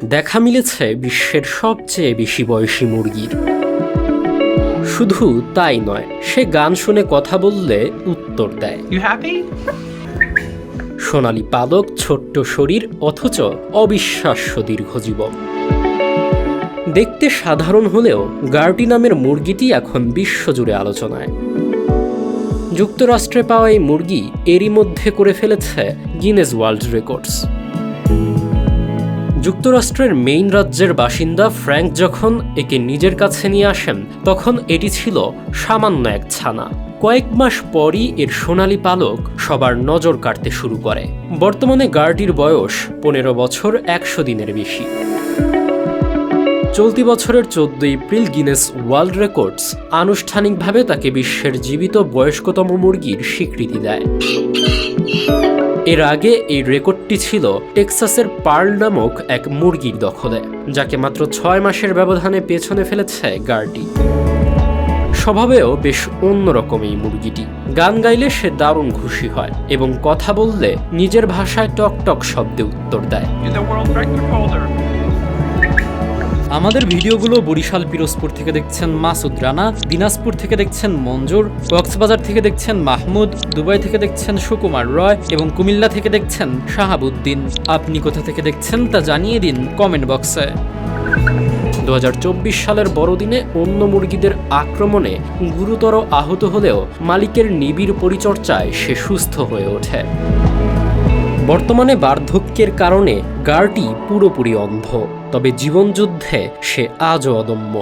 দেখা মিলেছে বিশ্বের সবচেয়ে বেশি বয়সী মুরগির। শুধু তাই নয়, সে গান শুনে কথা বললে উত্তর দেয়। সোনালী পালক, ছোট্ট শরীর, অথচ অবিশ্বাস্য দীর্ঘজীবন। দেখতে সাধারণ হলেও গার্টি নামের মুরগিটি এখন বিশ্বজুড়ে আলোচনায়। যুক্তরাষ্ট্রে পাওয়া এই মুরগি এরই মধ্যে করে ফেলেছে গিনেস ওয়ার্ল্ড রেকর্ডস। যুক্তরাষ্ট্রের মেইন রাজ্যের বাসিন্দা ফ্র্যাঙ্ক যখন একে নিজের কাছে নিয়ে আসেন, তখন এটি ছিল সামান্য এক ছানা। কয়েক মাস পরই এর সোনালী পালক সবার নজর কাড়তে শুরু করে। বর্তমানে গার্টির বয়স 15 বছর 100 দিনের বেশি। চলতি বছরের 14 এপ্রিল গিনেস ওয়ার্ল্ড রেকর্ডস আনুষ্ঠানিকভাবে তাকে বিশ্বের জীবিত বয়স্কতম মুরগির স্বীকৃতি দেয়। এর আগে এই রেকর্ডটি ছিল টেক্সাসের পার্ল নামক এক মুরগির দখলে, যাকে মাত্র 6 মাসের ব্যবধানে পেছনে ফেলেছে গার্টি। স্বভাবেও বেশ অন্যরকম এই মুরগিটি। গান গাইলে সে দারুণ খুশি হয় এবং কথা বললে নিজের ভাষায় টক টক শব্দে উত্তর দেয়। আমাদের ভিডিওগুলো বরিশাল পিরোজপুর থেকে দেখছেন মাসুদ রানা, দিনাজপুর থেকে দেখছেন মঞ্জুর, কক্সবাজার থেকে দেখছেন মাহমুদ, দুবাই থেকে দেখছেন সুকুমার রয় এবং কুমিল্লা থেকে দেখছেন শাহাবুদ্দিন। আপনি কোথা থেকে দেখছেন তা জানিয়ে দিন কমেন্ট বক্সে। 2024 সালের বড়দিনে অন্য মুরগিদের আক্রমণে গুরুতর আহত হলেও মালিকের নিবিড় পরিচর্যায় সে সুস্থ হয়ে ওঠে। বর্তমানে বার্ধক্যের কারণে গার্টি পুরোপুরি অন্ধ, তবে জীবনযুদ্ধে সে আজও অদম্য।